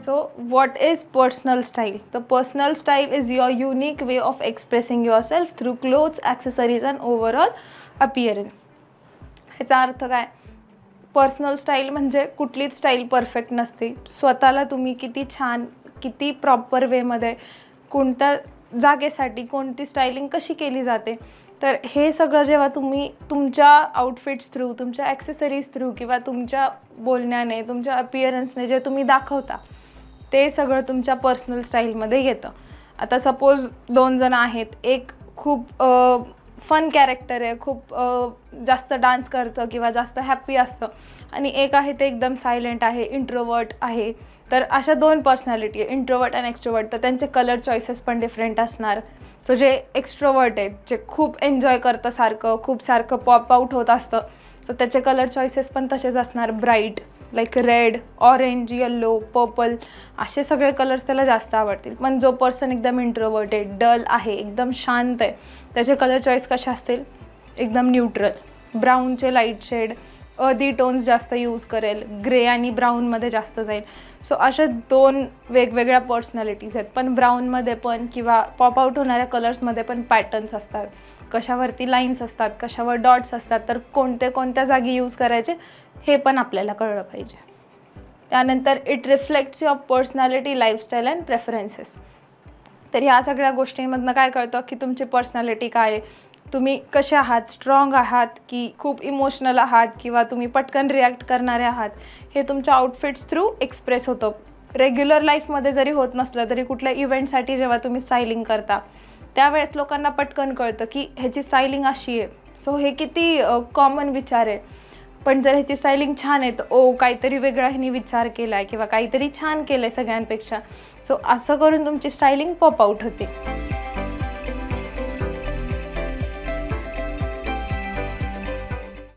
So what is personal style? The personal style is your unique way of expressing yourself through clothes, accessories and overall appearance. ह्याचा अर्थ काय? Personal style म्हणजे कुठलीच style perfect नसते. स्वतःला तुम्ही किती छान, किती प्रॉपर वेमध्ये, कोणत्या जागेसाठी कोणती स्टायलिंग कशी केली जाते, तर हे सगळं जेव्हा तुम्ही तुमच्या आउटफिट्स थ्रू, तुमच्या ॲक्सेसरीज थ्रू किंवा तुमच्या बोलण्याने, तुमच्या अपिअरन्सने जे तुम्ही दाखवता, ते सगळं तुमच्या पर्सनल स्टाईलमध्ये येतं. आता सपोज 2 जण आहेत, एक खूप फन कॅरेक्टर आहे, खूप जास्त डान्स करतं किंवा जास्त हॅप्पी असतं, आणि एक आहे ते एकदम सायलेंट आहे, इंट्रोवर्ट आहे. तर अशा 2 पर्सनॅलिटी आहे, इंट्रोवर्ट आणि एक्स्ट्रोवर्ट. तर त्यांचे कलर चॉईसेस पण डिफरंट असणार. सो जे एक्स्ट्रोवर्ट आहेत, जे खूप एन्जॉय करतं, खूप सारखं पॉप आउट होत असतं, सो त्याचे कलर चॉईसेस पण तसेच असणार, bright, like red, orange, yellow, purple, असे सगळे कलर्स त्याला जास्त आवडतील. पण जो पर्सन एकदम इंट्रोवर्ट आहे, डल आहे, एकदम शांत आहे, त्याचे कलर चॉईस कसे असतील? एकदम न्यूट्रल, ब्राऊनचे लाईट शेड, अर्दी टोन्स जास्त यूज करेल, ग्रे आणि ब्राऊनमध्ये जास्त जाईल. सो अशा 2 वेगवेगळ्या पर्सनॅलिटीज आहेत. पण ब्राऊनमध्ये पण किंवा पॉप आउट होणाऱ्या कलर्समध्ये पण पॅटर्न्स असतात, कशावरती लाईन्स असतात, कशावर डॉट्स असतात, तर कोणत्या जागी यूज करायचे हे पण आपल्याला कळलं पाहिजे. त्यानंतर it reflects your personality, lifestyle and preferences. तर ह्या सगळ्या गोष्टींमधनं काय कळतं की तुमची पर्सनॅलिटी काय आहे, तुम्ही कसे आहात, स्ट्रॉंग आहात की खूप इमोशनल आहात किंवा तुम्ही पटकन रिॲक्ट करणारे आहात, हे तुमच्या आउटफिट्स थ्रू एक्सप्रेस होतं. रेग्युलर लाईफमध्ये जरी होत नसलं तरी कुठल्या इव्हेंटसाठी जेव्हा तुम्ही स्टायलिंग करता, त्यावेळेस लोकांना पटकन कळतं की ह्याची स्टायलिंग अशी आहे. सो हे किती कॉमन विचार आहे. पण जर ह्याची स्टायलिंग छान आहे, तर काहीतरी वेगळा ह्यानी विचार केला आहे किंवा काहीतरी छान केलं आहे सगळ्यांपेक्षा. सो असं करून तुमची स्टायलिंग पॉप आउट होते.